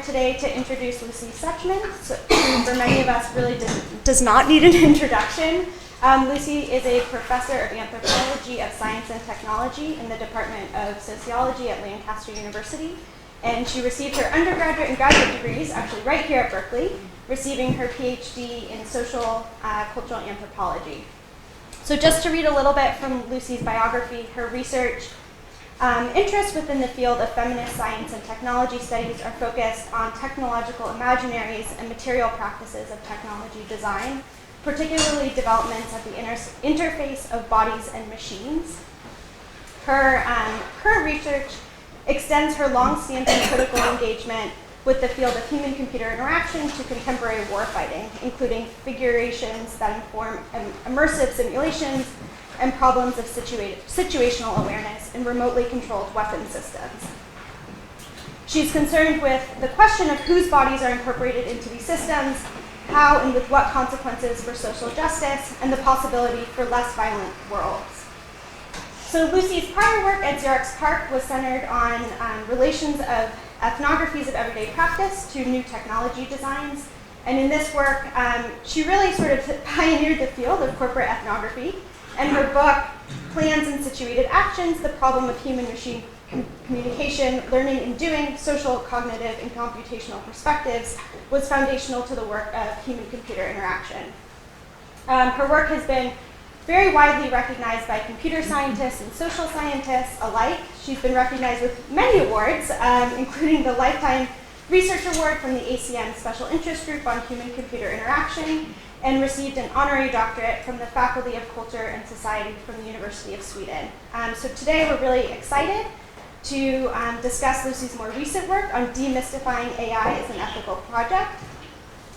today to introduce Lucy Suchman, who for many of us really does not need an introduction. Lucy is a professor of Anthropology of Science and Technology in the Department of Sociology at Lancaster University. And she received her undergraduate and graduate degrees, actually right here at Berkeley, receiving her PhD in social cultural anthropology. So just to read a little bit from Lucy's biography, her research interests within the field of feminist science and technology studies are focused on technological imaginaries and material practices of technology design, particularly developments at the interface of bodies and machines. Her current research extends her long-standing critical engagement with the field of human-computer interaction to contemporary warfighting, including figurations that inform immersive simulations and problems of situational awareness in remotely controlled weapon systems. She's concerned with the question of whose bodies are incorporated into these systems, how and with what consequences for social justice, and the possibility for less violent worlds. So Lucy's prior work at Xerox PARC was centered on relations of ethnographies of everyday practice to new technology designs. And in this work, she really sort of pioneered the field of corporate ethnography. And her book, Plans and Situated Actions, The Problem of Human-Machine Communication, Learning and Doing, Social, Cognitive, and Computational Perspectives, was foundational to the work of human-computer interaction. Her work has been very widely recognized by computer scientists and social scientists alike. She's been recognized with many awards, including the Lifetime Research Award from the ACM Special Interest Group on Human-Computer Interaction, and received an honorary doctorate from the Faculty of Culture and Society from the University of Sweden. So today we're really excited to discuss Lucy's more recent work on demystifying AI as an ethical project.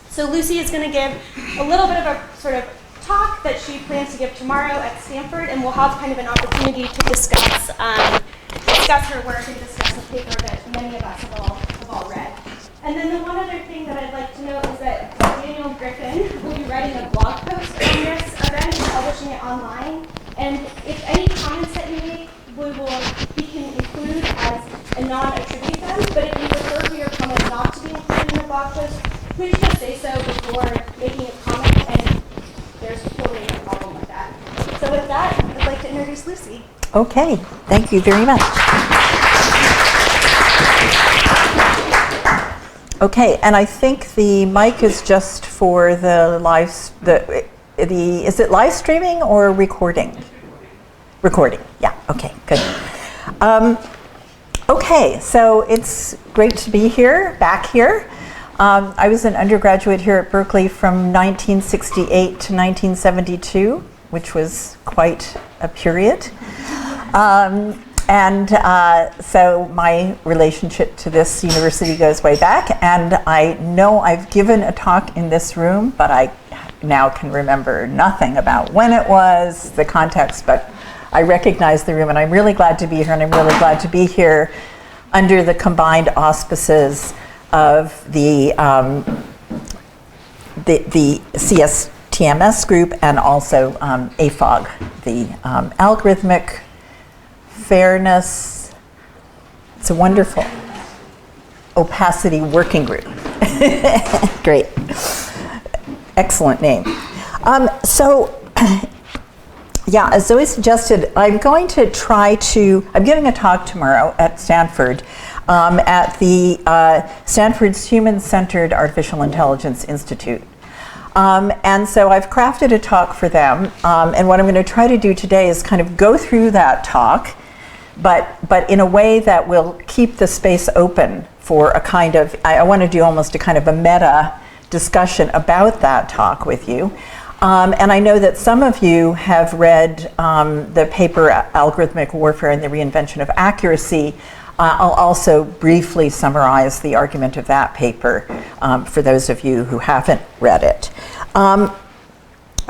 So Lucy is going to give a little bit of a sort of talk that she plans to give tomorrow at Stanford, and we'll have kind of an opportunity to discuss her work and discuss the paper that many of us have all read. And then the one other thing that I'd like to note is that Daniel Griffin will be writing a blog post on this event and publishing it online. And if any comments that you make, we can include as a non-attribute them, but if you prefer for your comment not to be included in the blog post, please just say so before making a comment, and there's totally no problem with that. So with that, I'd like to introduce Lucy. Okay, thank you very much. Okay, and I think the mic is just for the live, is it live streaming or recording? Recording, yeah, okay, good. Okay, so it's great to be here, back here. I was an undergraduate here at Berkeley from 1968 to 1972, which was quite a period. So my relationship to this university goes way back, and I know I've given a talk in this room, but I now can remember nothing about when it was, the context, but I recognize the room, and I'm really glad to be here, and I'm really glad to be here under the combined auspices of the CSTMS group and also AFOG, the Algorithmic Fairness, it's a wonderful opacity working group. Great. Excellent name. Yeah, as Zoe suggested, I'm giving a talk tomorrow at Stanford at the Stanford's Human-Centered Artificial Intelligence Institute. And so I've crafted a talk for them, and what I'm going to try to do today is kind of go through that talk, but in a way that will keep the space open for a kind of, I want to do almost a kind of a meta discussion about that talk with you. And I know that some of you have read the paper Algorithmic Warfare and the Reinvention of Accuracy. I'll also briefly summarize the argument of that paper for those of you who haven't read it.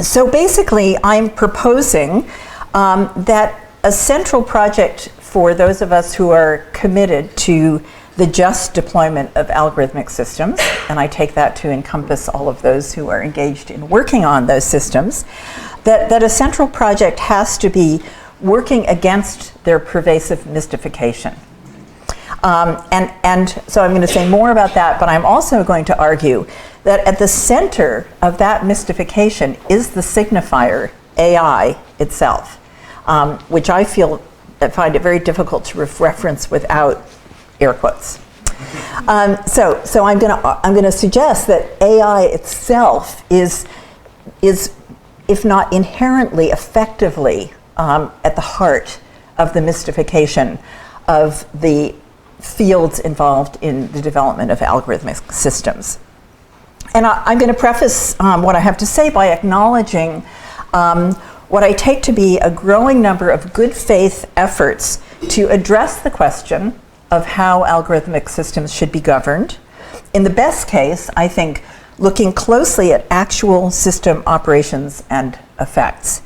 So basically, I'm proposing that a central project for those of us who are committed to the just deployment of algorithmic systems, and I take that to encompass all of those who are engaged in working on those systems, that a central project has to be working against their pervasive mystification. And so I'm going to say more about that, but I'm also going to argue that at the center of that mystification is the signifier, AI itself, which I find it very difficult to reference without air quotes. So I'm going to suggest that AI itself is if not inherently, effectively at the heart of the mystification of the fields involved in the development of algorithmic systems. And I'm going to preface what I have to say by acknowledging what I take to be a growing number of good faith efforts to address the question of how algorithmic systems should be governed. In the best case, I think, looking closely at actual system operations and effects.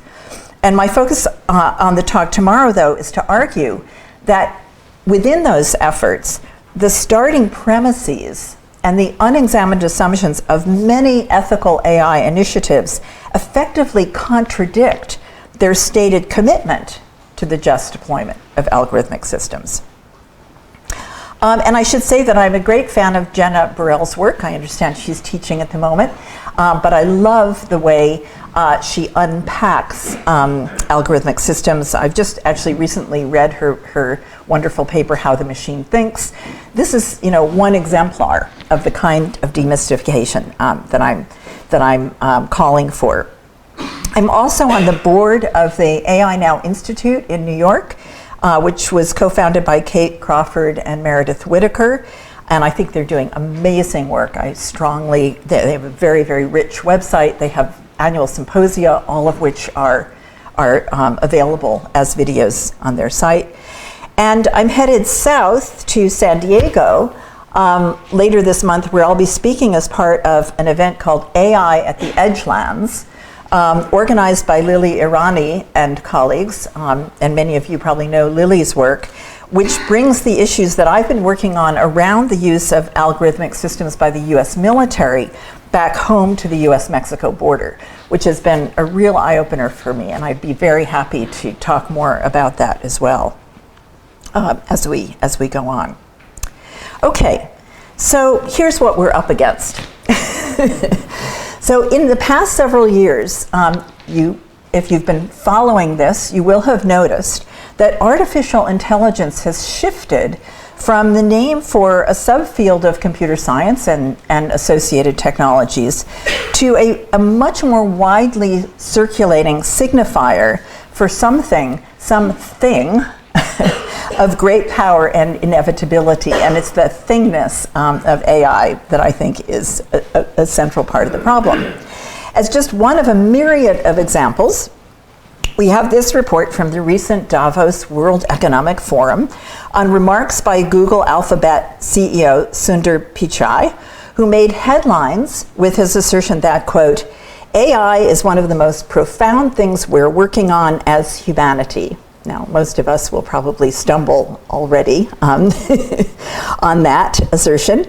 And my focus on the talk tomorrow, though, is to argue that within those efforts, the starting premises and the unexamined assumptions of many ethical AI initiatives effectively contradict their stated commitment to the just deployment of algorithmic systems. And I should say that I'm a great fan of Jenna Burrell's work. I understand she's teaching at the moment, but I love the way she unpacks algorithmic systems. I've just actually recently read her wonderful paper, How the Machine Thinks. This is, one exemplar of the kind of demystification that I'm calling for. I'm also on the board of the AI Now Institute in New York, which was co-founded by Kate Crawford and Meredith Whitaker. And I think they're doing amazing work. They have a very, very rich website. They have annual symposia, all of which are available as videos on their site. And I'm headed south to San Diego later this month, where I'll be speaking as part of an event called AI at the Edgelands, organized by Lily Irani and colleagues, and many of you probably know Lily's work, which brings the issues that I've been working on around the use of algorithmic systems by the US military back home to the US-Mexico border, which has been a real eye-opener for me, and I'd be very happy to talk more about that as well as we go on. Okay, so here's what we're up against. So in the past several years, if you've been following this, you will have noticed that artificial intelligence has shifted from the name for a subfield of computer science and associated technologies to a much more widely circulating signifier for something of great power and inevitability. And it's the thingness of AI that I think is a central part of the problem. As just one of a myriad of examples, we have this report from the recent Davos World Economic Forum on remarks by Google Alphabet CEO Sundar Pichai, who made headlines with his assertion that, quote, AI is one of the most profound things we're working on as humanity. Now, most of us will probably stumble already on that assertion.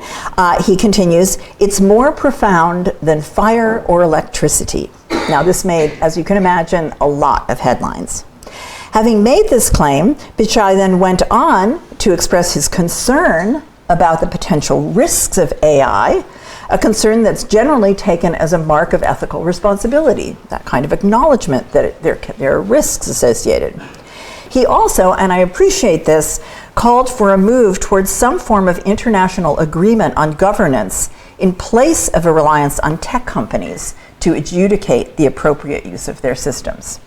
He continues, it's more profound than fire or electricity. Now, this made, as you can imagine, a lot of headlines. Having made this claim, Pichai then went on to express his concern about the potential risks of AI, a concern that's generally taken as a mark of ethical responsibility, that kind of acknowledgement that there are risks associated. He also, and I appreciate this, called for a move towards some form of international agreement on governance in place of a reliance on tech companies to adjudicate the appropriate use of their systems.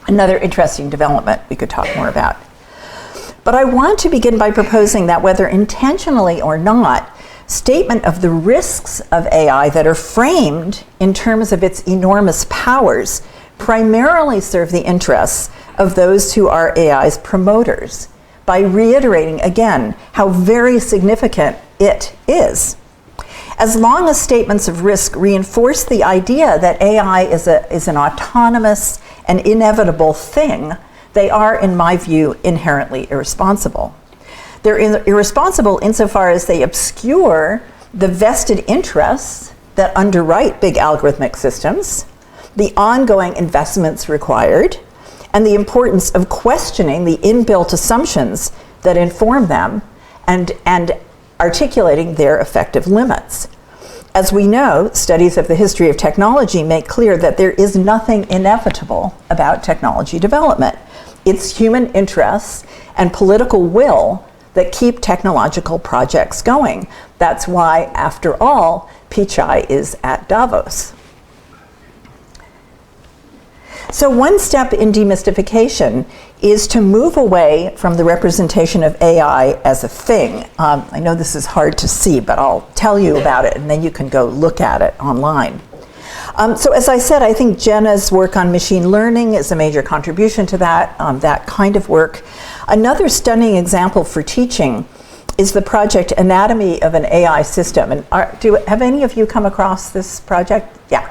Another interesting development we could talk more about. But I want to begin by proposing that whether intentionally or not, statement of the risks of AI that are framed in terms of its enormous powers primarily serve the interests of those who are AI's promoters by reiterating again how very significant it is. As long as statements of risk reinforce the idea that AI is an autonomous and inevitable thing, they are, in my view, inherently irresponsible. They're irresponsible insofar as they obscure the vested interests that underwrite big algorithmic systems, the ongoing investments required, and the importance of questioning the inbuilt assumptions that inform them, and articulating their effective limits. As we know, studies of the history of technology make clear that there is nothing inevitable about technology development. It's human interests and political will that keep technological projects going. That's why, after all, Pichai is at Davos. So one step in demystification is to move away from the representation of AI as a thing. I know this is hard to see, but I'll tell you about it, and then you can go look at it online. So as I said, I think Jenna's work on machine learning is a major contribution to that kind of work. Another stunning example for teaching is the project Anatomy of an AI System. And have any of you come across this project? Yeah.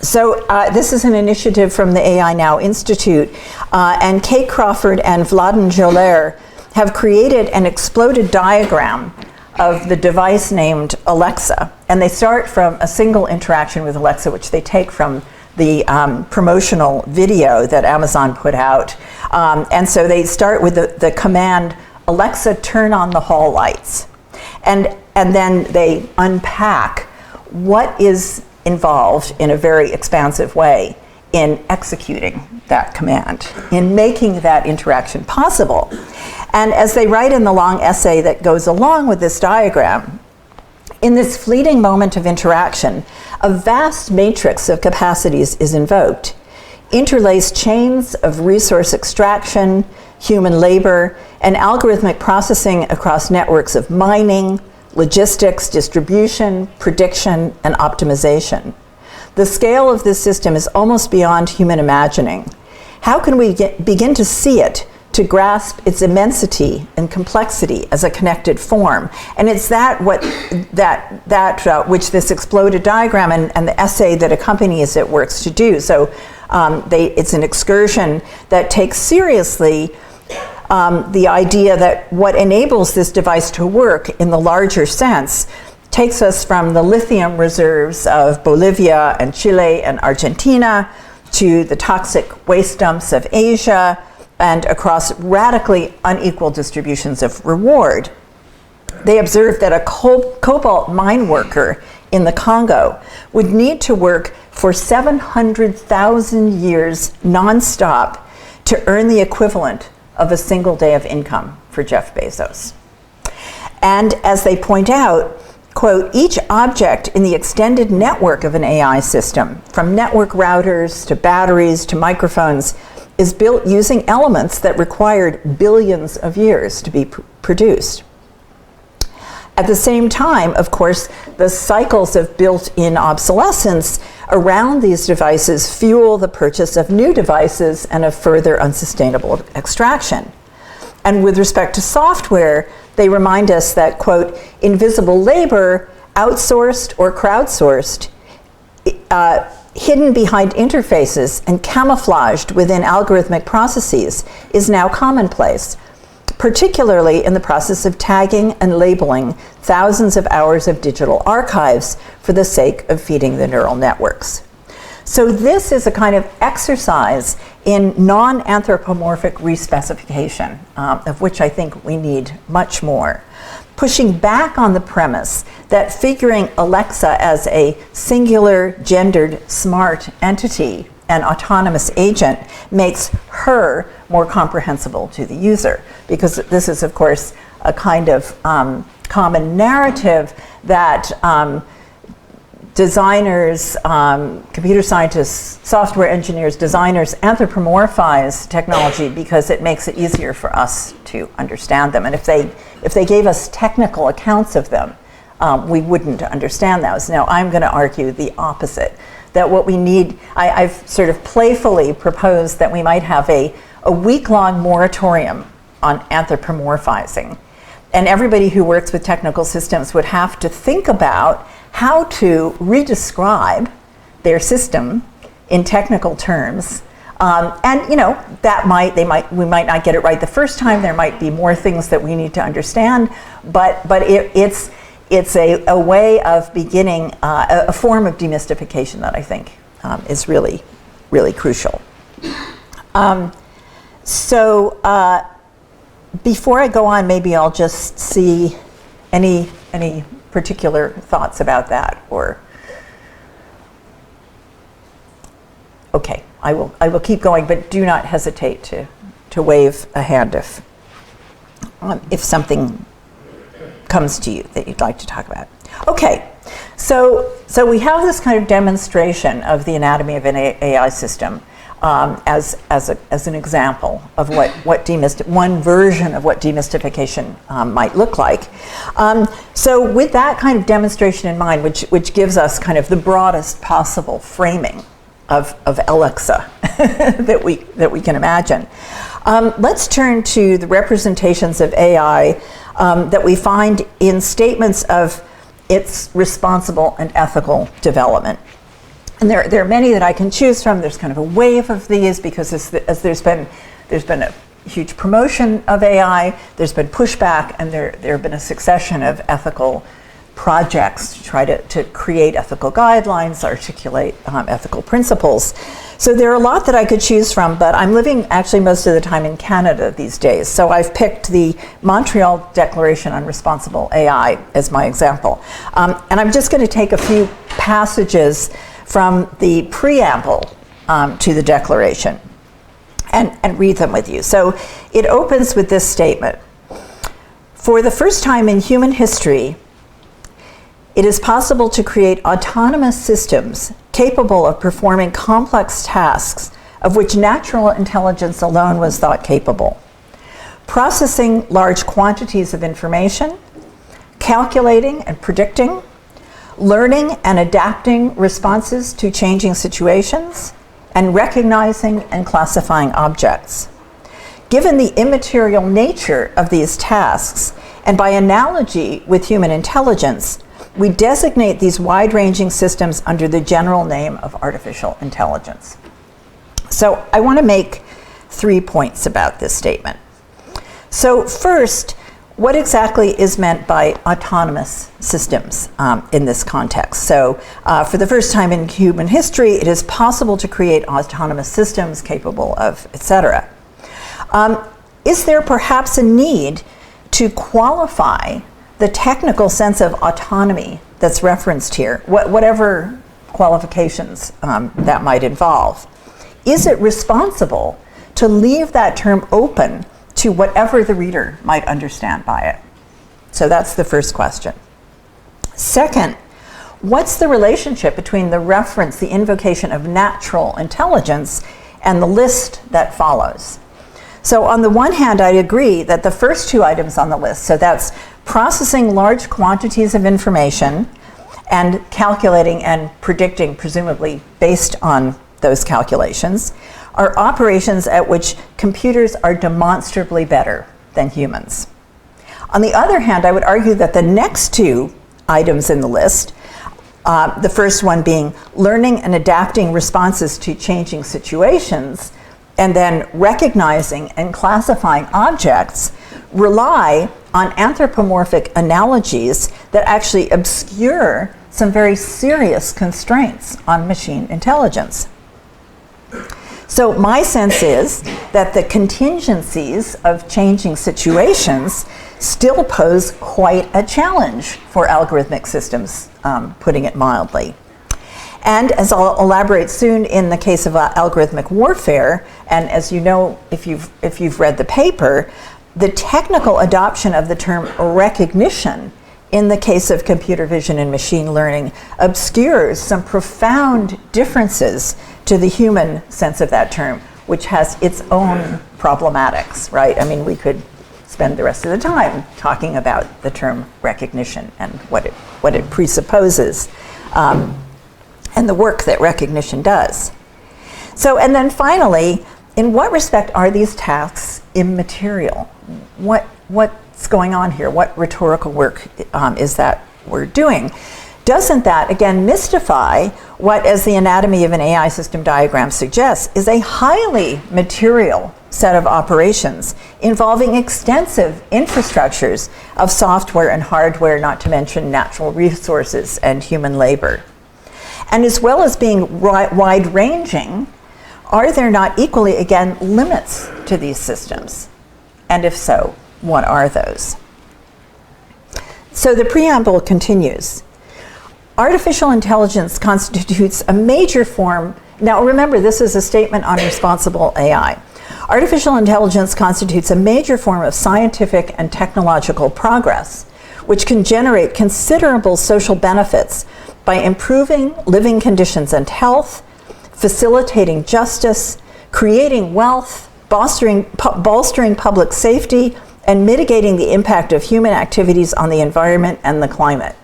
So this is an initiative from the AI Now Institute, and Kate Crawford and Vladan Joler have created an exploded diagram of the device named Alexa. And they start from a single interaction with Alexa, which they take from the promotional video that Amazon put out. And so they start with the command, Alexa, turn on the hall lights. And then they unpack what is involved in a very expansive way in executing that command, in making that interaction possible. And as they write in the long essay that goes along with this diagram, in this fleeting moment of interaction, a vast matrix of capacities is invoked. Interlaced chains of resource extraction, human labor, and algorithmic processing across networks of mining, logistics, distribution, prediction, and optimization. The scale of this system is almost beyond human imagining. How can we begin to see it, to grasp its immensity and complexity as a connected form? And it's which this exploded diagram and the essay that accompanies it works to do. So it's an excursion that takes seriously the idea that what enables this device to work in the larger sense takes us from the lithium reserves of Bolivia and Chile and Argentina to the toxic waste dumps of Asia and across radically unequal distributions of reward. They observed that a cobalt mine worker in the Congo would need to work for 700,000 years nonstop to earn the equivalent of a single day of income for Jeff Bezos. And as they point out, quote, each object in the extended network of an AI system, from network routers to batteries to microphones, is built using elements that required billions of years to be produced. At the same time, of course, the cycles of built-in obsolescence around these devices fuel the purchase of new devices and of further unsustainable extraction. And with respect to software, they remind us that, quote, invisible labor, outsourced or crowdsourced, hidden behind interfaces and camouflaged within algorithmic processes, is now commonplace, particularly in the process of tagging and labeling thousands of hours of digital archives for the sake of feeding the neural networks. So this is a kind of exercise in non-anthropomorphic respecification, of which I think we need much more. Pushing back on the premise that figuring Alexa as a singular, gendered, smart entity, an autonomous agent, makes her more comprehensible to the user. Because this is, of course, a kind of common narrative that designers, computer scientists, software engineers, designers anthropomorphize technology because it makes it easier for us to understand them. And if they gave us technical accounts of them, we wouldn't understand those. Now, I'm going to argue the opposite, that what we need, I've sort of playfully proposed that we might have a week-long moratorium on anthropomorphizing. And everybody who works with technical systems would have to think about how to redescribe their system in technical terms. And you know, we might not get it right the first time. There might be more things that we need to understand, but it's a way of beginning a form of demystification that I think is really, really crucial. before I go on, maybe I'll just see any particular thoughts about that, or okay, I will keep going, but do not hesitate to wave a hand if something comes to you that you'd like to talk about. Okay, so we have this kind of demonstration of the anatomy of an AI system as an example of one version of what demystification might look like. So with that kind of demonstration in mind, which gives us kind of the broadest possible framing of Alexa that we can imagine, let's turn to the representations of AI that we find in statements of its responsible and ethical development. And there are many that I can choose from. There's kind of a wave of these because as there's been a huge promotion of AI, there's been pushback, and there have been a succession of ethical projects to try to create ethical guidelines, articulate ethical principles. So there are a lot that I could choose from, but I'm living actually most of the time in Canada these days. So I've picked the Montreal Declaration on Responsible AI as my example. And I'm just going to take a few passages from the preamble to the Declaration and read them with you. So it opens with this statement: "For the first time in human history, it is possible to create autonomous systems capable of performing complex tasks of which natural intelligence alone was thought capable. Processing large quantities of information, calculating and predicting, learning and adapting responses to changing situations, and recognizing and classifying objects. Given the immaterial nature of these tasks, and by analogy with human intelligence, we designate these wide-ranging systems under the general name of artificial intelligence." So I want to make 3 points about this statement. So first, what exactly is meant by autonomous systems in this context? So for the first time in human history, it is possible to create autonomous systems capable of, etc. Is there perhaps a need to qualify the technical sense of autonomy that's referenced here, whatever qualifications that might involve? Is it responsible to leave that term open to whatever the reader might understand by it? So that's the first question. Second, what's the relationship between the reference, the invocation of natural intelligence, and the list that follows? So on the one hand, I agree that the first two items on the list, so that's processing large quantities of information and calculating and predicting, presumably based on those calculations, are operations at which computers are demonstrably better than humans. On the other hand, I would argue that the next two items in the list, the first one being learning and adapting responses to changing situations, and then recognizing and classifying objects, rely on anthropomorphic analogies that actually obscure some very serious constraints on machine intelligence. So my sense is that the contingencies of changing situations still pose quite a challenge for algorithmic systems, putting it mildly. And as I'll elaborate soon in the case of algorithmic warfare, and as you know if you've read the paper, the technical adoption of the term recognition in the case of computer vision and machine learning obscures some profound differences to the human sense of that term, which has its own problematics, right? I mean, we could spend the rest of the time talking about the term recognition and what it presupposes, and the work that recognition does. So, and then finally, in what respect are these tasks immaterial? What's going on here? What rhetorical work is that we're doing? Doesn't that, again, mystify what, as the anatomy of an AI system diagram suggests, is a highly material set of operations involving extensive infrastructures of software and hardware, not to mention natural resources and human labor? And as well as being wide-ranging, are there not equally, again, limits to these systems? And if so, what are those? So the preamble continues. Artificial intelligence constitutes a major form. Now remember, this is a statement on responsible AI. Artificial intelligence constitutes a major form of scientific and technological progress, which can generate considerable social benefits by improving living conditions and health, facilitating justice, creating wealth, bolstering public safety, and mitigating the impact of human activities on the environment and the climate.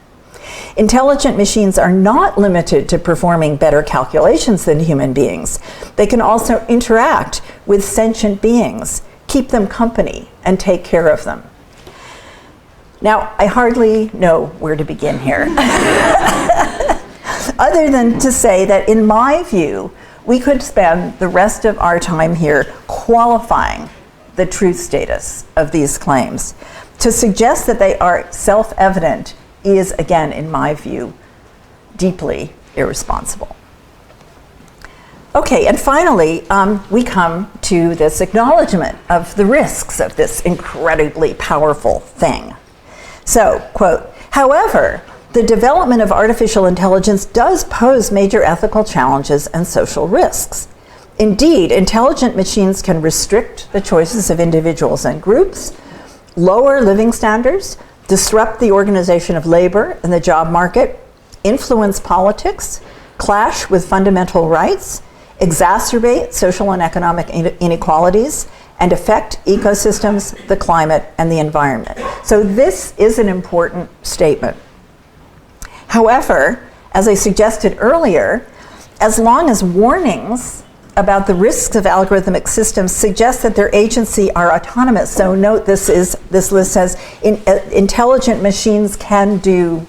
Intelligent machines are not limited to performing better calculations than human beings. They can also interact with sentient beings, keep them company, and take care of them. Now, I hardly know where to begin here, other than to say that in my view, we could spend the rest of our time here qualifying the truth status of these claims. To suggest that they are self-evident is, again, in my view, deeply irresponsible. Okay, and finally, we come to this acknowledgement of the risks of this incredibly powerful thing. So, quote, however, the development of artificial intelligence does pose major ethical challenges and social risks. Indeed, intelligent machines can restrict the choices of individuals and groups, lower living standards, disrupt the organization of labor and the job market, influence politics, clash with fundamental rights, exacerbate social and economic inequalities, and affect ecosystems, the climate, and the environment. So this is an important statement. However, as I suggested earlier, as long as warnings about the risks of algorithmic systems suggest that their agency are autonomous, so note this list says intelligent machines can do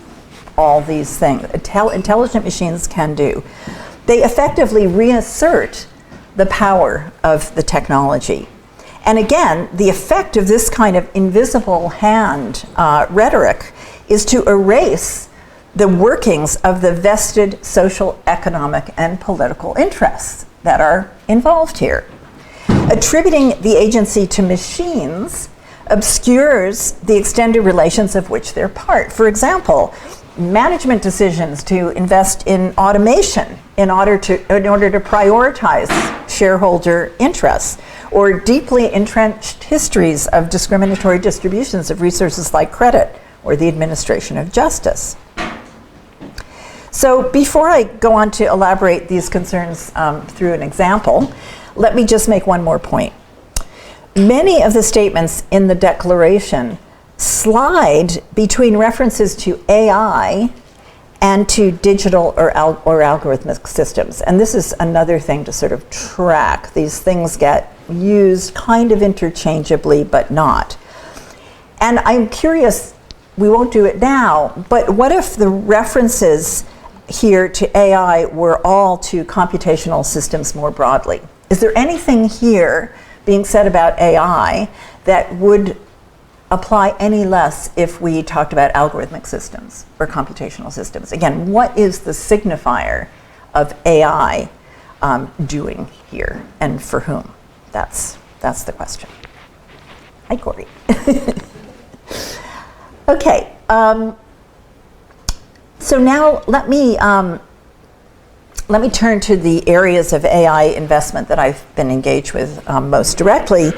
all these things. Intelligent machines can do. They effectively reassert the power of the technology. And again, the effect of this kind of invisible hand rhetoric is to erase the workings of the vested social, economic, and political interests that are involved here. Attributing the agency to machines obscures the extended relations of which they're part. For example, management decisions to invest in automation in order to prioritize shareholder interests, or deeply entrenched histories of discriminatory distributions of resources like credit or the administration of justice. So before I go on to elaborate these concerns through an example, let me just make one more point. Many of the statements in the Declaration slide between references to AI and to digital or algorithmic systems. And this is another thing to sort of track. These things get used kind of interchangeably, but not. And I'm curious, we won't do it now, but what if the references here to AI were all to computational systems more broadly? Is there anything here being said about AI that would apply any less if we talked about algorithmic systems or computational systems? Again, what is the signifier of AI doing here, and for whom? That's the question. Hi, Corey. Okay. So now let me turn to the areas of AI investment that I've been engaged with most directly,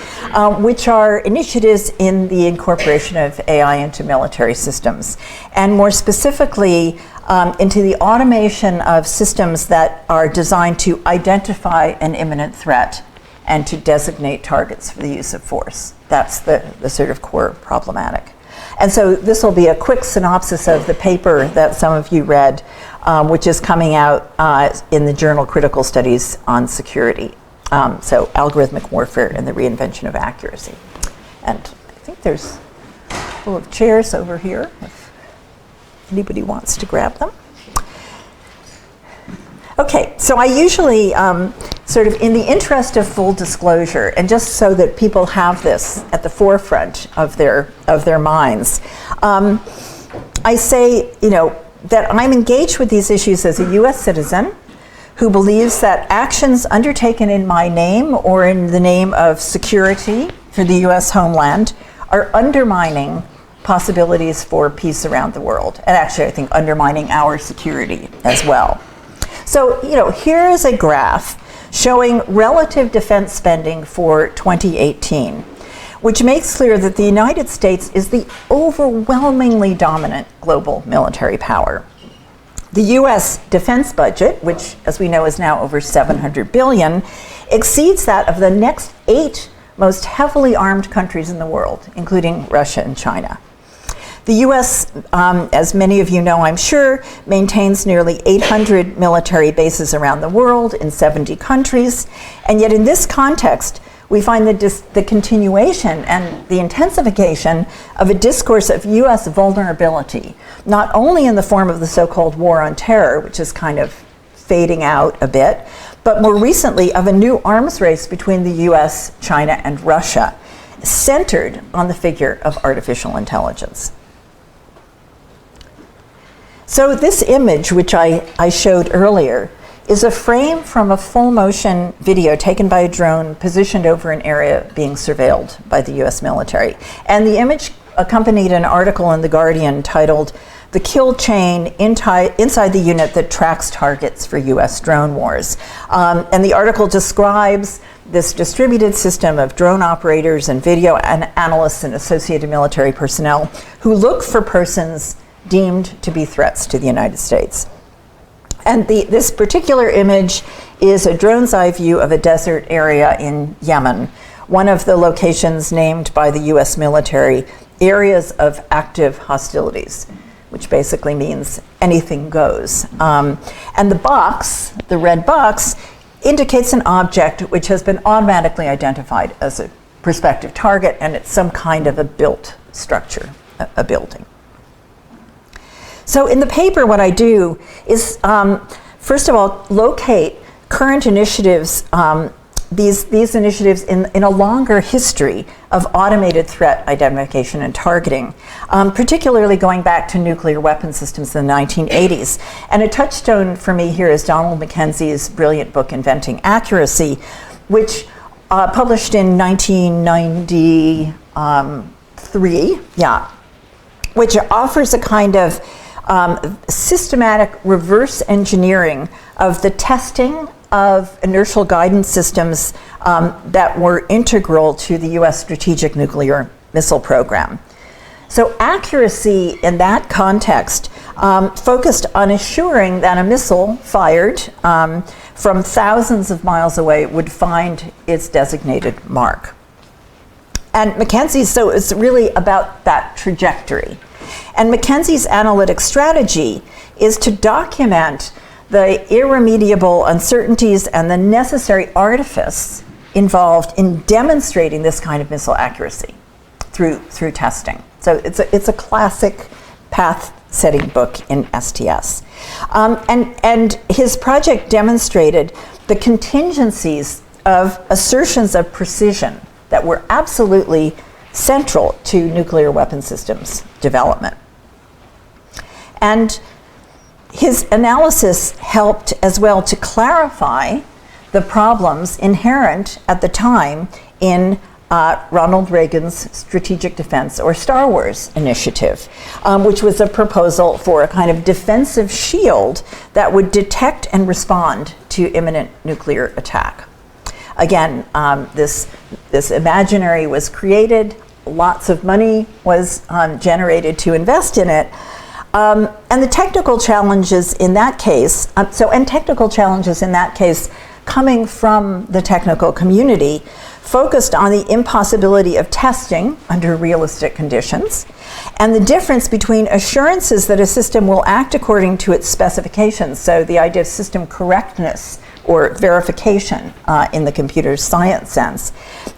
which are initiatives in the incorporation of AI into military systems, and more specifically into the automation of systems that are designed to identify an imminent threat and to designate targets for the use of force. That's the sort of core problematic. And so this will be a quick synopsis of the paper that some of you read, which is coming out in the journal Critical Studies on Security. So algorithmic warfare and the reinvention of accuracy. And I think there's a couple of chairs over here if anybody wants to grab them. Okay, so I usually sort of, in the interest of full disclosure, and just so that people have this at the forefront of their minds, I say, that I'm engaged with these issues as a U.S. citizen who believes that actions undertaken in my name or in the name of security for the U.S. homeland are undermining possibilities for peace around the world, and actually I think undermining our security as well. So, here is a graph showing relative defense spending for 2018, which makes clear that the United States is the overwhelmingly dominant global military power. The US defense budget, which as we know is now over $700 billion, exceeds that of the next 8 most heavily armed countries in the world, including Russia and China. The US, as many of you know, I'm sure, maintains nearly 800 military bases around the world in 70 countries. And yet in this context, we find the continuation and the intensification of a discourse of US vulnerability, not only in the form of the so-called war on terror, which is kind of fading out a bit, but more recently of a new arms race between the US, China, and Russia, centered on the figure of artificial intelligence. So this image, which I showed earlier, is a frame from a full motion video taken by a drone positioned over an area being surveilled by the US military. And the image accompanied an article in The Guardian titled, "The Kill Chain Inside the Unit That Tracks Targets for US Drone Wars." And the article describes this distributed system of drone operators and video analysts and associated military personnel who look for persons deemed to be threats to the United States. And this particular image is a drone's eye view of a desert area in Yemen, one of the locations named by the US military areas of active hostilities, which basically means anything goes. And the box, the red box, indicates an object which has been automatically identified as a prospective target, and it's some kind of a built structure, a building. So in the paper, what I do is, first of all, locate current initiatives, these initiatives in a longer history of automated threat identification and targeting, particularly going back to nuclear weapon systems in the 1980s. And a touchstone for me here is Donald Mackenzie's brilliant book, Inventing Accuracy, which published in 1993, which offers a kind of systematic reverse engineering of the testing of inertial guidance systems that were integral to the US strategic nuclear missile program. So accuracy in that context focused on assuring that a missile fired from thousands of miles away would find its designated mark. And Mackenzie's, so it's really about that trajectory. And Mackenzie's analytic strategy is to document the irremediable uncertainties and the necessary artifice involved in demonstrating this kind of missile accuracy through testing. So it's a classic path-setting book in STS. And his project demonstrated the contingencies of assertions of precision that were absolutely central to nuclear weapon systems development. And his analysis helped as well to clarify the problems inherent at the time in Ronald Reagan's Strategic Defense or Star Wars initiative, which was a proposal for a kind of defensive shield that would detect and respond to imminent nuclear attack. Again, this imaginary was created, lots of money was generated to invest in it, and the technical challenges in that case, coming from the technical community, focused on the impossibility of testing under realistic conditions, and the difference between assurances that a system will act according to its specifications, so the idea of system correctness or verification in the computer science sense,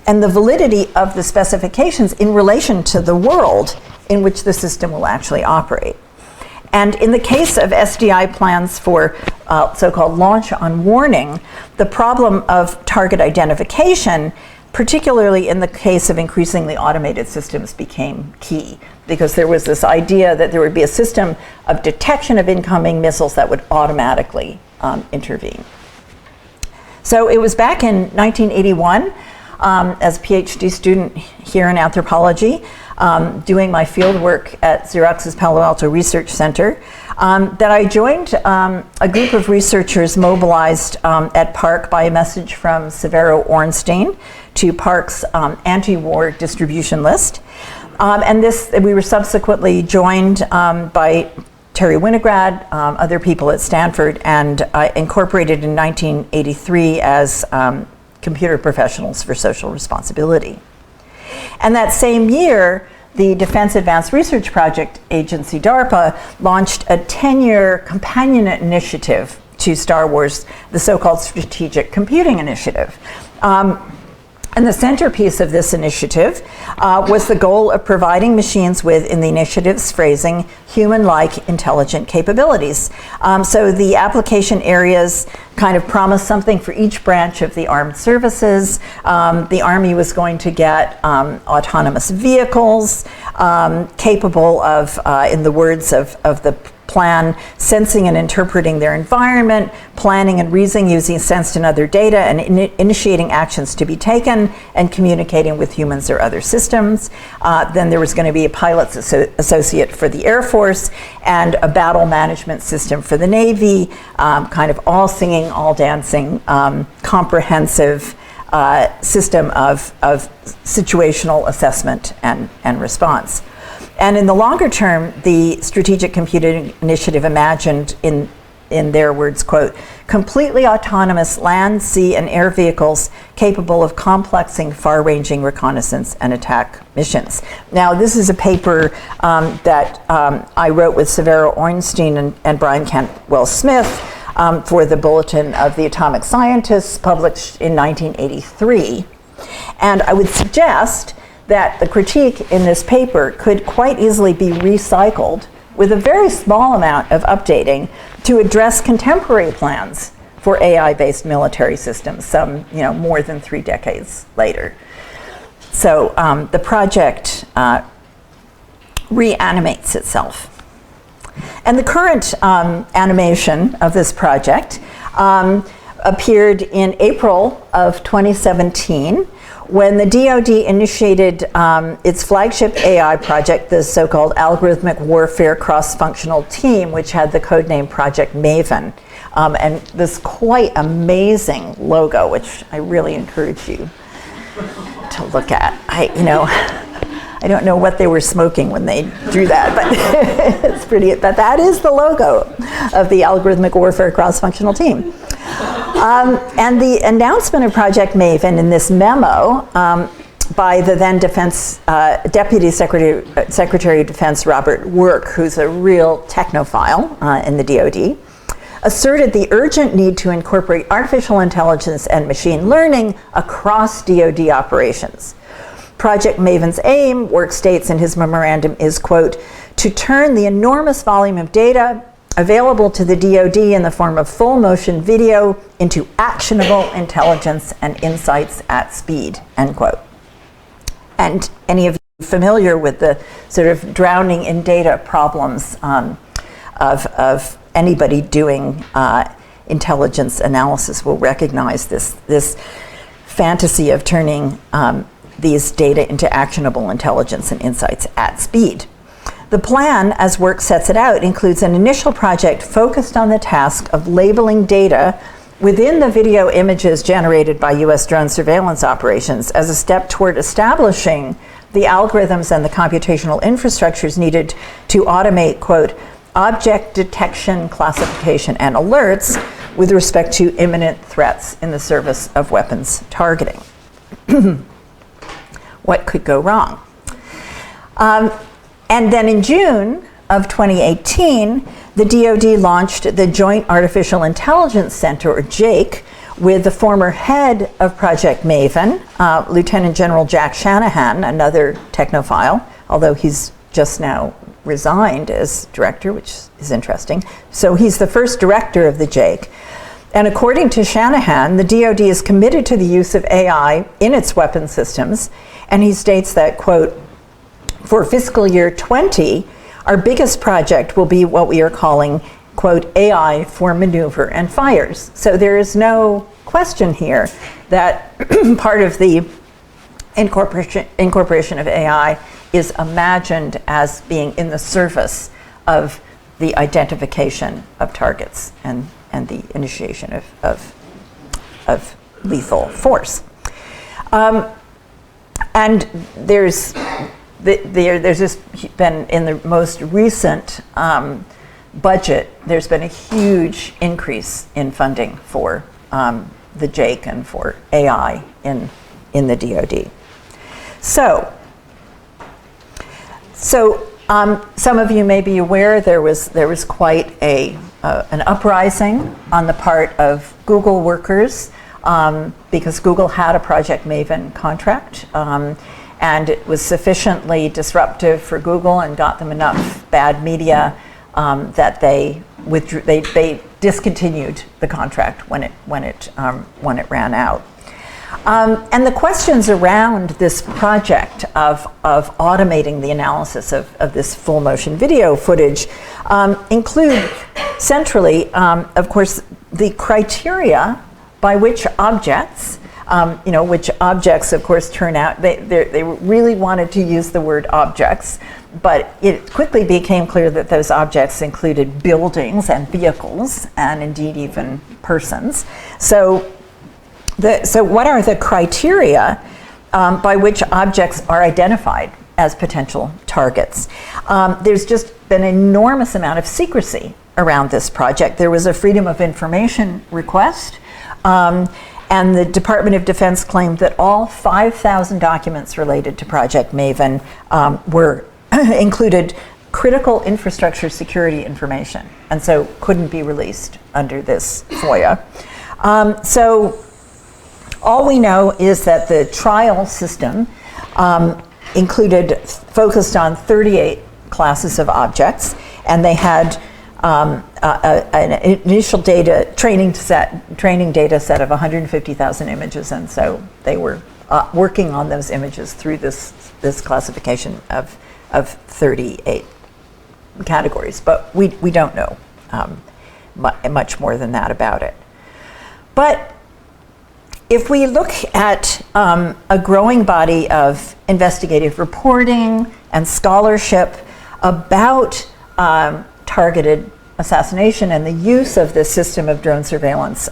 and the validity of the specifications in relation to the world in which the system will actually operate. And in the case of SDI plans for so-called launch on warning, the problem of target identification, particularly in the case of increasingly automated systems, became key, because there was this idea that there would be a system of detection of incoming missiles that would automatically intervene. So it was back in 1981 as a PhD student here in anthropology, doing my field work at Xerox's Palo Alto Research Center, that I joined a group of researchers mobilized at PARC by a message from Severo Ornstein to PARC's anti-war distribution list. And we were subsequently joined by Terry Winograd, other people at Stanford, and incorporated in 1983 as computer professionals for social responsibility. And that same year, the Defense Advanced Research Project Agency, DARPA, launched a 10-year companion initiative to Star Wars, the so-called Strategic Computing Initiative. And the centerpiece of this initiative was the goal of providing machines with, in the initiative's phrasing, human-like intelligent capabilities. So the application areas kind of promised something for each branch of the armed services. The Army was going to get autonomous vehicles capable of, in the words of the plan, sensing and interpreting their environment, planning and reasoning using sensed and other data, and initiating actions to be taken, and communicating with humans or other systems. Then there was going to be a pilot's associate for the Air Force, and a battle management system for the Navy, kind of all singing, all dancing, comprehensive system of situational assessment and response. And in the longer term, the Strategic Computing Initiative imagined, in their words, quote, completely autonomous land, sea, and air vehicles capable of complexing, far-ranging reconnaissance and attack missions. Now, this is a paper that I wrote with Severo Ornstein and Brian Cantwell-Smith for the Bulletin of the Atomic Scientists, published in 1983. And I would suggest that the critique in this paper could quite easily be recycled with a very small amount of updating to address contemporary plans for AI-based military systems, some more than 3 decades later. So the project reanimates itself. And the current animation of this project appeared in April of 2017, when the DoD initiated its flagship AI project, the so-called Algorithmic Warfare Cross-Functional Team, which had the codename Project Maven, and this quite amazing logo, which I really encourage you to look at. I don't know what they were smoking when they drew that, but it's pretty. But that is the logo of the Algorithmic Warfare Cross-Functional Team. And the announcement of Project Maven in this memo by the then Deputy Secretary of Defense Robert Work, who's a real technophile in the DoD, asserted the urgent need to incorporate artificial intelligence and machine learning across DoD operations. Project Maven's aim, Work states in his memorandum, is, quote, to turn the enormous volume of data available to the DoD in the form of full motion video into actionable intelligence and insights at speed, end quote. And any of you familiar with the sort of drowning in data problems of anybody doing intelligence analysis will recognize this fantasy of turning these data into actionable intelligence and insights at speed. The plan, as Work sets it out, includes an initial project focused on the task of labeling data within the video images generated by U.S. drone surveillance operations as a step toward establishing the algorithms and the computational infrastructures needed to automate, quote, object detection, classification, and alerts with respect to imminent threats in the service of weapons targeting. What could go wrong? And then in June of 2018, the DoD launched the Joint Artificial Intelligence Center, or JAIC, with the former head of Project Maven, Lieutenant General Jack Shanahan, another technophile, although he's just now resigned as director, which is interesting. So he's the first director of the JAIC. And according to Shanahan, the DoD is committed to the use of AI in its weapon systems. And he states that, quote, for fiscal year 20, our biggest project will be what we are calling, quote, AI for maneuver and fires. So there is no question here that part of the incorporation of AI is imagined as being in the service of the identification of targets and the initiation of lethal force. And there's just been, in the most recent budget, there's been a huge increase in funding for the JAIC and for AI in the DoD. So some of you may be aware there was quite an uprising on the part of Google workers because Google had a Project Maven contract, and it was sufficiently disruptive for Google and got them enough bad media that they discontinued the contract when it ran out. And the questions around this project of automating the analysis of this full motion video footage include centrally, of course, the criteria by which objects, which objects, of course, turn out, they really wanted to use the word objects, but it quickly became clear that those objects included buildings and vehicles, and indeed even persons. So what are the criteria by which objects are identified as potential targets? There's just been an enormous amount of secrecy around this project. There was a Freedom of Information request, and the Department of Defense claimed that all 5,000 documents related to Project Maven were included critical infrastructure security information, and so couldn't be released under this FOIA. So all we know is that the trial system focused on 38 classes of objects, and they had an initial training data set of 150,000 images, and so they were working on those images through this classification of 38 categories, but we don't know much more than that about it. But if we look at a growing body of investigative reporting and scholarship about targeted assassination and the use of this system of drone surveillance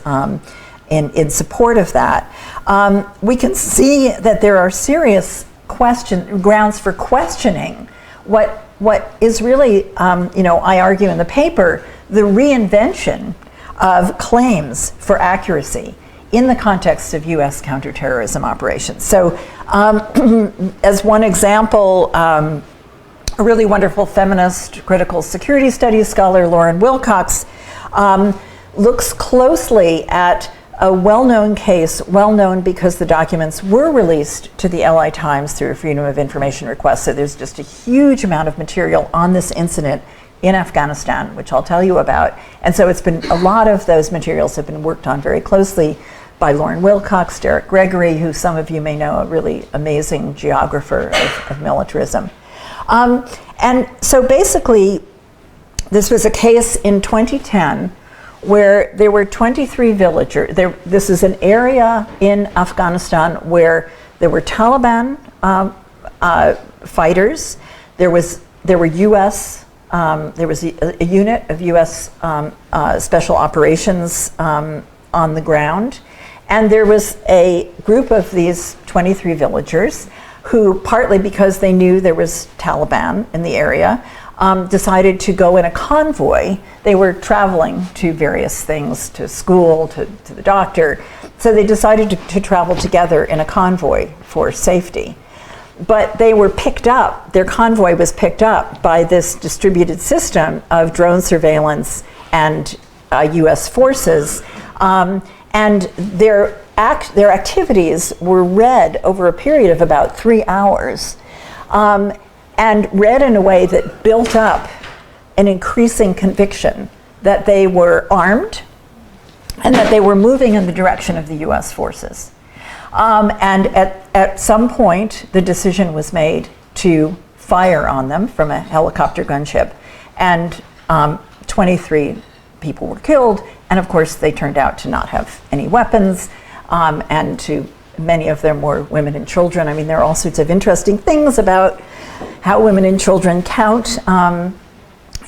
in support of that, we can see that there are serious grounds for questioning what is really, I argue in the paper, the reinvention of claims for accuracy in the context of U.S. counterterrorism operations. So as one example, a really wonderful feminist critical security studies scholar, Lauren Wilcox, looks closely at a well-known case, well-known because the documents were released to the LA Times through a Freedom of Information request. So there's just a huge amount of material on this incident in Afghanistan, which I'll tell you about. And so a lot of those materials have been worked on very closely by Lauren Wilcox, Derek Gregory, who some of you may know, a really amazing geographer of militarism. And so basically, this was a case in 2010 where there were 23 villagers. This is an area in Afghanistan where there were Taliban fighters. There were U.S. There was a unit of U.S. Special Operations on the ground, and there was a group of these 23 villagers who, partly because they knew there was Taliban in the area, decided to go in a convoy. They were traveling to various things, to school, to the doctor. So they decided to travel together in a convoy for safety. But they were picked up, their convoy was picked up by this distributed system of drone surveillance and US forces. And their activities were read over a period of about 3 hours. And read in a way that built up an increasing conviction that they were armed and that they were moving in the direction of the US forces. And at some point, the decision was made to fire on them from a helicopter gunship, and 23 people were killed, and of course they turned out to not have any weapons, and to many of them were women and children. I mean, there are all sorts of interesting things about how women and children count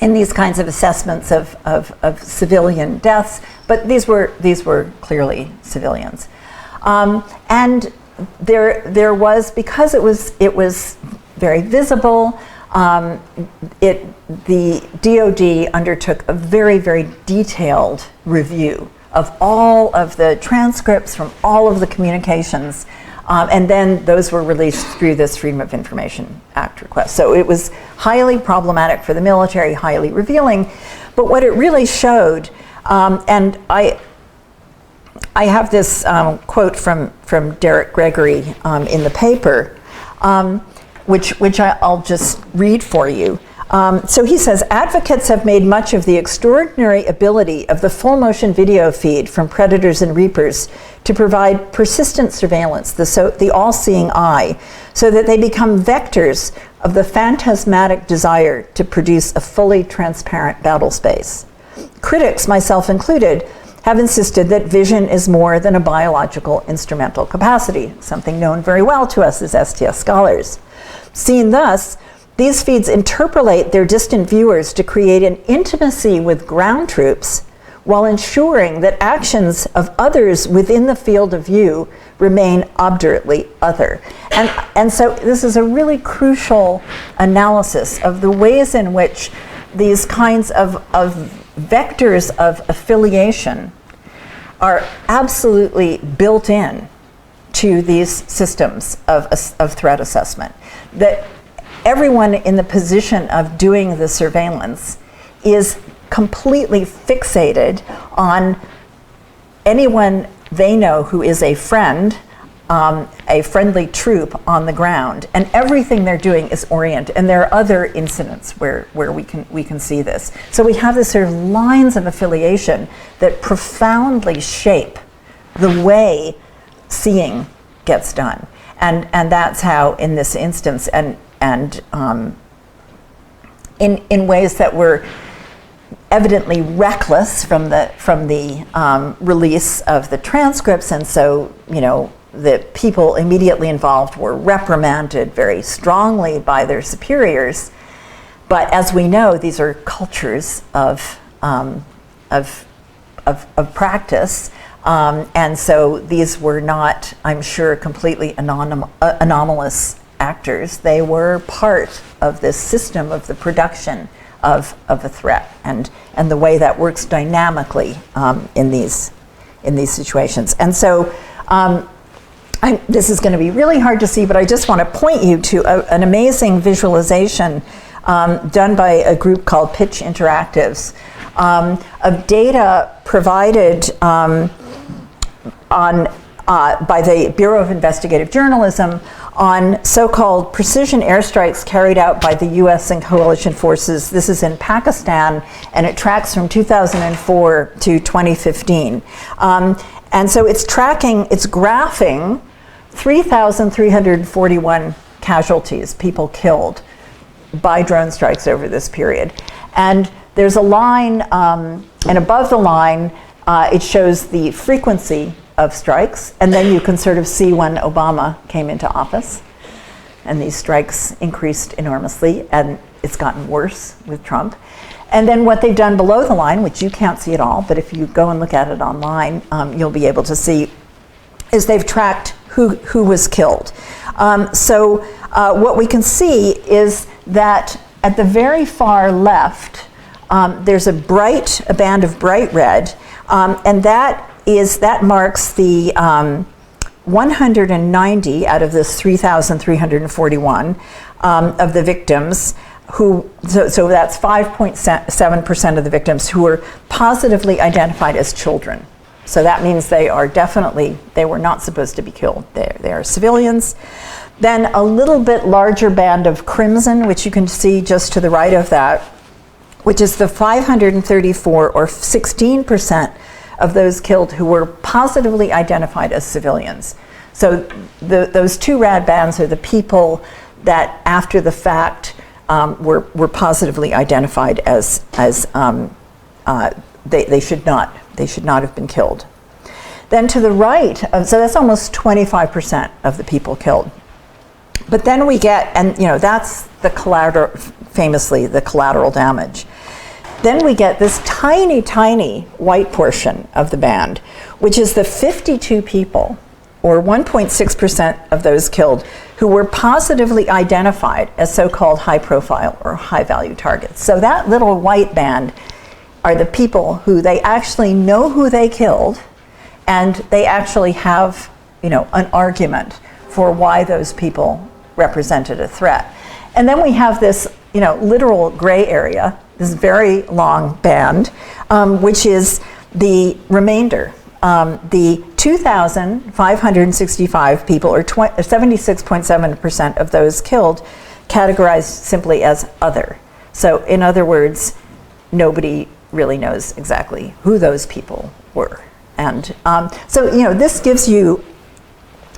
in these kinds of assessments of civilian deaths, but these were clearly civilians. And there was, because it was very visible, the DoD undertook a very, very detailed review of all of the transcripts from all of the communications, and then those were released through this Freedom of Information Act request. So it was highly problematic for the military, highly revealing, but what it really showed, and I have this quote from Derek Gregory in the paper, which I'll just read for you. So he says, advocates have made much of the extraordinary ability of the full motion video feed from predators and reapers to provide persistent surveillance, the all-seeing eye, so that they become vectors of the phantasmatic desire to produce a fully transparent battle space. Critics, myself included, have insisted that vision is more than a biological instrumental capacity, something known very well to us as STS scholars. Seen thus, these feeds interpolate their distant viewers to create an intimacy with ground troops while ensuring that actions of others within the field of view remain obdurately other. And so this is a really crucial analysis of the ways in which these kinds of vectors of affiliation are absolutely built in to these systems of threat assessment. That everyone in the position of doing the surveillance is completely fixated on anyone they know who is a friend, a friendly troop on the ground, and everything they're doing is oriented. And there are other incidents where we can see this. So we have this sort of lines of affiliation that profoundly shape the way seeing gets done. And that's how, in this instance, and in ways that were evidently reckless from the release of the transcripts, and so, you know, the people immediately involved were reprimanded very strongly by their superiors. But as we know, these are cultures of practice, and so these were not, I'm sure, completely anomalous actors. They were part of this system of the production of a threat, and the way that works dynamically in these situations. And so this is going to be really hard to see, but I just want to point you to an amazing visualization done by a group called Pitch Interactives of data provided by the Bureau of Investigative Journalism on so-called precision airstrikes carried out by the US and coalition forces. This is in Pakistan, and it tracks from 2004 to 2015. And so it's graphing 3,341 casualties, people killed by drone strikes over this period. And there's a line, and above the line, it shows the frequency of strikes, and then you can sort of see when Obama came into office, and these strikes increased enormously, and it's gotten worse with Trump. And then what they've done below the line, which you can't see at all, but if you go and look at it online, you'll be able to see, is they've tracked who was killed. So what we can see is that at the very far left, there's a band of bright red, and that marks the 190 out of this 3,341 of the victims who, so that's 5.7% of the victims who were positively identified as children. So that means they were not supposed to be killed. They are civilians. Then a little bit larger band of crimson, which you can see just to the right of that, which is the 534 or 16% of those killed who were positively identified as civilians. So those two rad bands are the people that after the fact were positively identified as they should not have been killed. Then to the right, so that's almost 25% of the people killed. But then we get, and that's the collateral, famously the collateral damage. Then we get this tiny, tiny white portion of the band, which is the 52 people, or 1.6% of those killed, who were positively identified as so-called high-profile or high-value targets. So that little white band are the people who they actually know who they killed, and they actually have, an argument for why those people represented a threat. And then we have this, literal gray area, this very long band, which is the remainder. The 2,565 people, or 76.7% of those killed, categorized simply as other. So in other words, nobody really knows exactly who those people were. And so this gives you,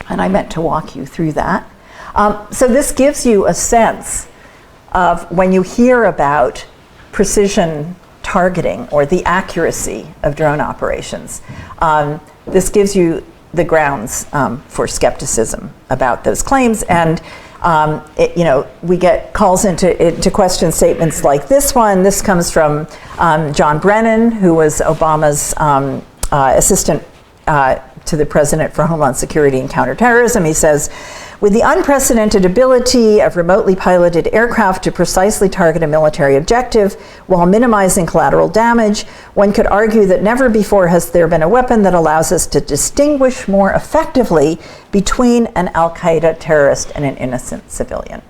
and I meant to walk you through that. So this gives you a sense of when you hear about precision targeting or the accuracy of drone operations. This gives you the grounds for skepticism about those claims, and we get calls into question statements like this one. This comes from John Brennan, who was Obama's assistant to the president for Homeland Security and Counterterrorism. He says, with the unprecedented ability of remotely piloted aircraft to precisely target a military objective while minimizing collateral damage, one could argue that never before has there been a weapon that allows us to distinguish more effectively between an Al-Qaeda terrorist and an innocent civilian.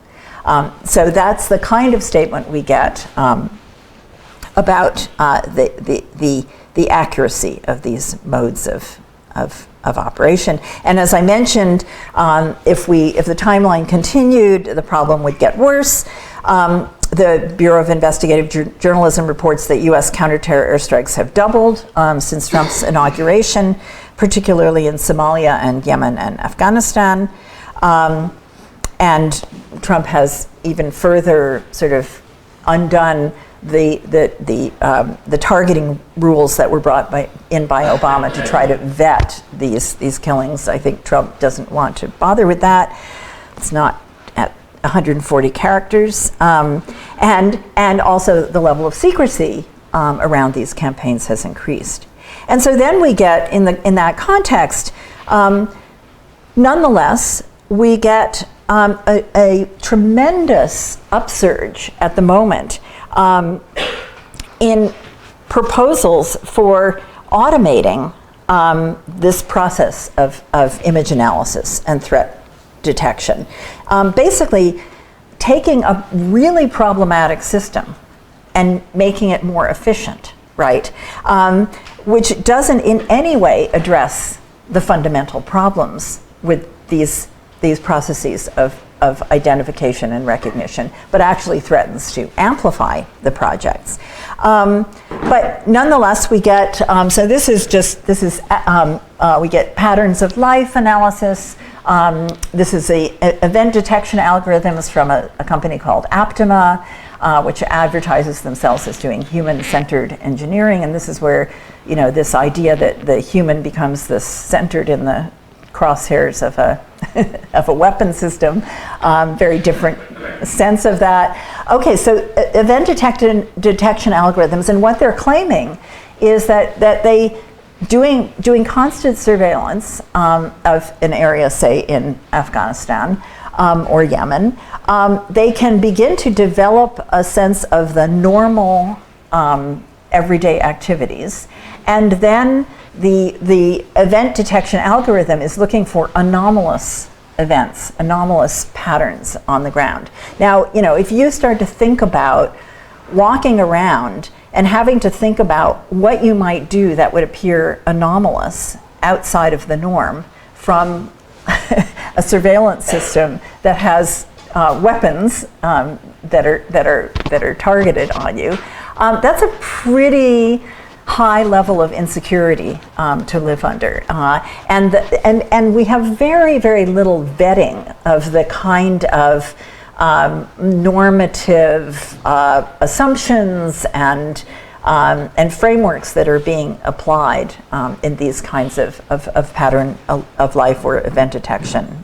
So that's the kind of statement we get about the accuracy of these modes of operation. And as I mentioned, if the timeline continued, the problem would get worse. The Bureau of Investigative Journalism reports that U.S. counter-terror airstrikes have doubled since Trump's inauguration, particularly in Somalia and Yemen and Afghanistan. And Trump has even further sort of undone the targeting rules that were brought in by Obama to try to vet these killings. I think Trump doesn't want to bother with that. It's not at 140 characters, and also the level of secrecy around these campaigns has increased. And so then we get in that context, nonetheless, we get a tremendous upsurge at the moment in proposals for automating this process of image analysis and threat detection. Basically, taking a really problematic system and making it more efficient, right? Which doesn't in any way address the fundamental problems with these processes of identification and recognition, but actually threatens to amplify the projects. But nonetheless, we get, we get patterns of life analysis. This is event detection algorithms from a company called Aptima, which advertises themselves as doing human-centered engineering. And this is where, this idea that the human becomes this centered in the crosshairs of a of a weapon system, very different sense of that. Okay, so event detection algorithms, and what they're claiming is that they doing constant surveillance of an area, say in Afghanistan or Yemen, they can begin to develop a sense of the normal everyday activities, and then the event detection algorithm is looking for anomalous events, anomalous patterns on the ground. Now, if you start to think about walking around and having to think about what you might do that would appear anomalous outside of the norm from a surveillance system that has weapons that are targeted on you, that's a pretty high level of insecurity to live under, and we have very, very little vetting of the kind of normative assumptions and and frameworks that are being applied in these kinds of pattern of life or event detection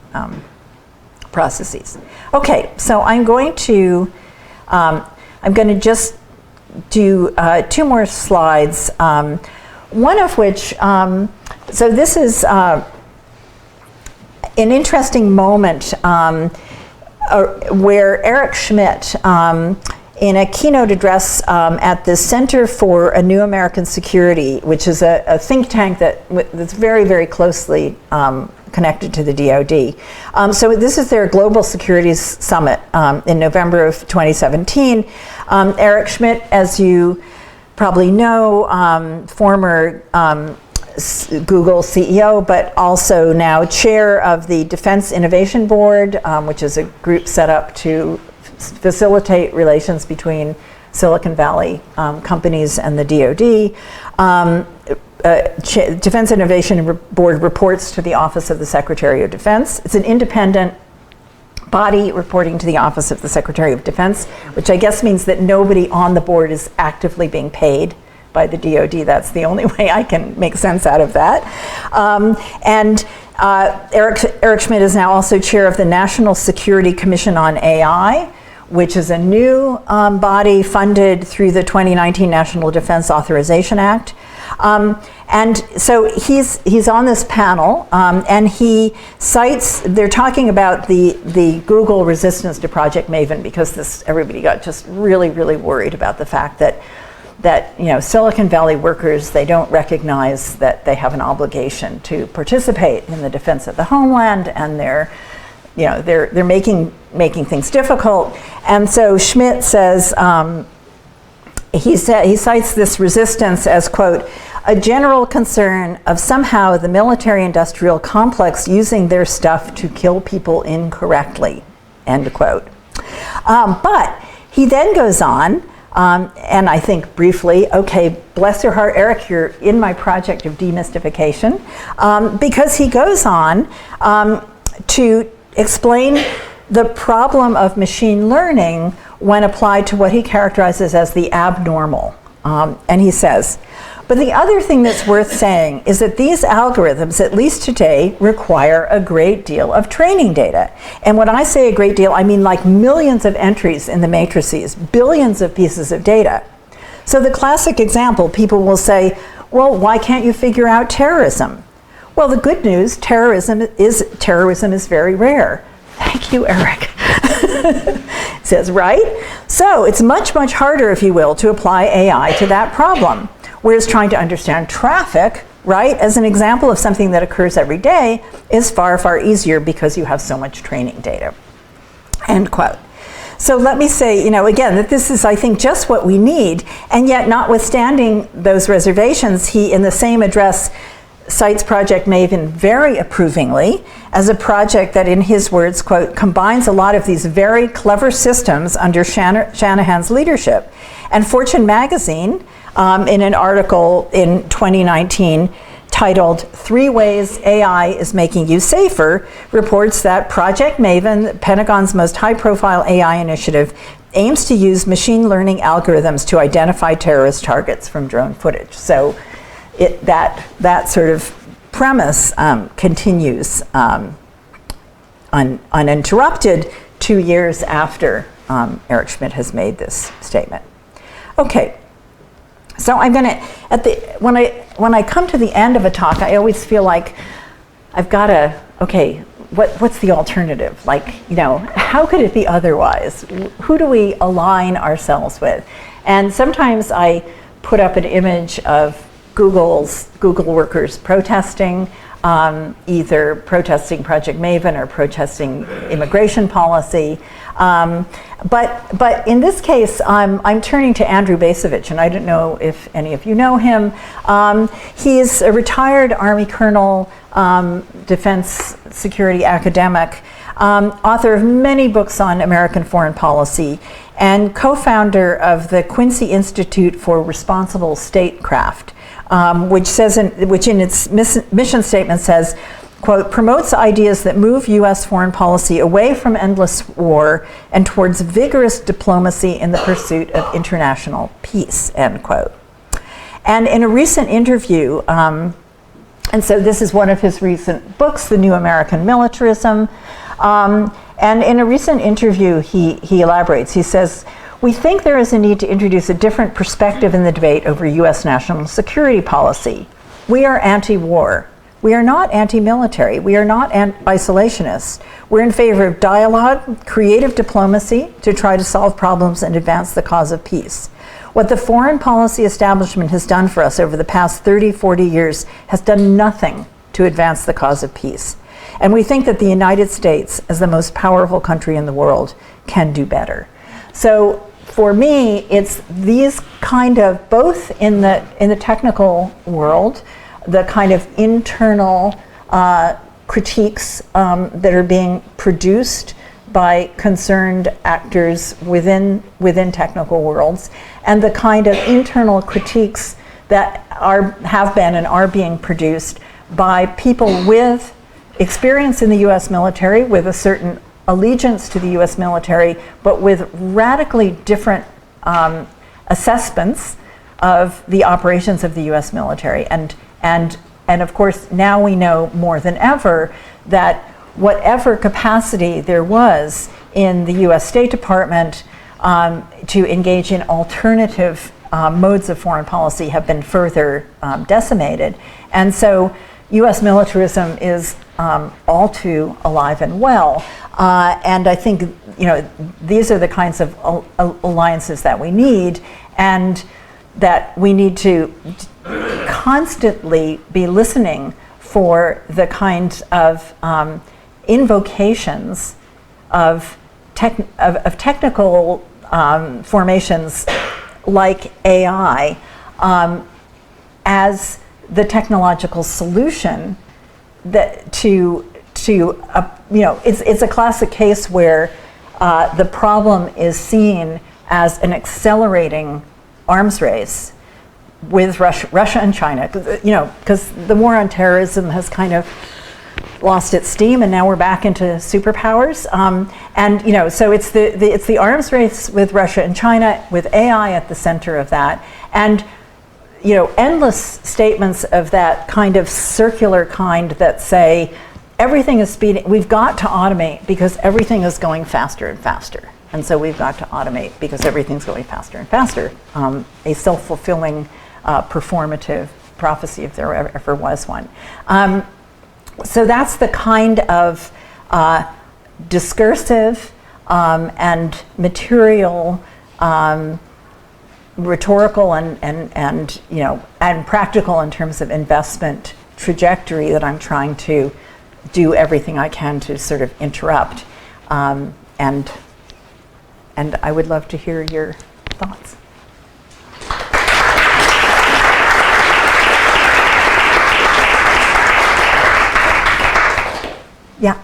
processes. Okay, so I'm going to just do 2 more slides, one of which, so this is an interesting moment where Eric Schmidt, in a keynote address at the Center for a New American Security, which is a think tank that's very, very closely connected to the DoD. So this is their Global Securities Summit in November of 2017. Eric Schmidt, as you probably know, former Google CEO, but also now chair of the Defense Innovation Board, which is a group set up to facilitate relations between Silicon Valley companies and the DoD. Defense Innovation Board reports to the Office of the Secretary of Defense. It's an independent body reporting to the Office of the Secretary of Defense, which I guess means that nobody on the board is actively being paid by the DoD. That's the only way I can make sense out of that. Eric Schmidt is now also chair of the National Security Commission on AI, which is a new body funded through the 2019 National Defense Authorization Act. And so he's on this panel, and he cites, they're talking about the Google resistance to Project Maven, because everybody got just really, really worried about the fact that Silicon Valley workers, they don't recognize that they have an obligation to participate in the defense of the homeland, and they're making things difficult. And so Schmidt says, he cites this resistance as, quote, a general concern of somehow the military-industrial complex using their stuff to kill people incorrectly, end quote. But he then goes on, and I think briefly, okay, bless your heart, Eric, you're in my project of demystification, because he goes on to explain the problem of machine learning when applied to what he characterizes as the abnormal. And he says, but the other thing that's worth saying is that these algorithms, at least today, require a great deal of training data. And when I say a great deal, I mean like millions of entries in the matrices, billions of pieces of data. So the classic example, people will say, well, why can't you figure out terrorism? Well, the good news, terrorism is very rare. Thank you, Eric. Says, right? So it's much, much harder, if you will, to apply AI to that problem. Whereas trying to understand traffic, right, as an example of something that occurs every day, is far, far easier because you have so much training data. End quote. So let me say, again, that this is, I think, just what we need. And yet, notwithstanding those reservations, he, in the same address, cites Project Maven very approvingly as a project that, in his words, quote, combines a lot of these very clever systems under Shanahan's leadership. And Fortune magazine, in an article in 2019 titled 3 Ways AI is Making You Safer, reports that Project Maven, the Pentagon's most high-profile AI initiative, aims to use machine learning algorithms to identify terrorist targets from drone footage. So that sort of premise continues uninterrupted 2 years after Eric Schmidt has made this statement. Okay, so I'm going to, when I come to the end of a talk, I always feel like I've got to, okay, what's the alternative? Like, how could it be otherwise? Who do we align ourselves with? And sometimes I put up an image of Google workers protesting, either protesting Project Maven or protesting immigration policy. But in this case, I'm turning to Andrew Bacevich, and I don't know if any of you know him. He's a retired Army colonel, defense security academic, author of many books on American foreign policy, and co-founder of the Quincy Institute for Responsible Statecraft, which in its mission statement says, quote, promotes ideas that move U.S. foreign policy away from endless war and towards vigorous diplomacy in the pursuit of international peace, end quote. And in a recent interview, and so this is one of his recent books, The New American Militarism. And in a recent interview, he elaborates. He says, "We think there is a need to introduce a different perspective in the debate over US national security policy. We are anti-war. We are not anti-military. We are not isolationists. We're in favor of dialogue, creative diplomacy to try to solve problems and advance the cause of peace. What the foreign policy establishment has done for us over the past 30, 40 years has done nothing to advance the cause of peace. And we think that the United States, as the most powerful country in the world, can do better." So for me, it's these kind of, both in the technical world, the kind of internal critiques that are being produced by concerned actors within technical worlds, and the kind of internal critiques that have been and are being produced by people with experience in the US military, with a certain allegiance to the US military, but with radically different assessments of the operations of the US military. And of course, now we know more than ever that whatever capacity there was in the US State Department to engage in alternative modes of foreign policy have been further decimated. And so US militarism is all too alive and well. And I think, these are the kinds of alliances that we need, and that we need to constantly be listening for the kind of invocations of technical formations like AI as the technological solution that it's a classic case where the problem is seen as an accelerating arms race with Russia and China, because the war on terrorism has kind of lost its steam, and now we're back into superpowers. So it's the arms race with Russia and China, with AI at the center of that, and endless statements of that kind of circular kind that say everything is speeding. We've got to automate because everything is going faster and faster, and so we've got to automate because everything's going faster and faster. A self-fulfilling performative prophecy, if there ever was one. So that's the kind of discursive and material, rhetorical and practical in terms of investment trajectory that I'm trying to do everything I can to sort of interrupt. And I would love to hear your thoughts. Yeah.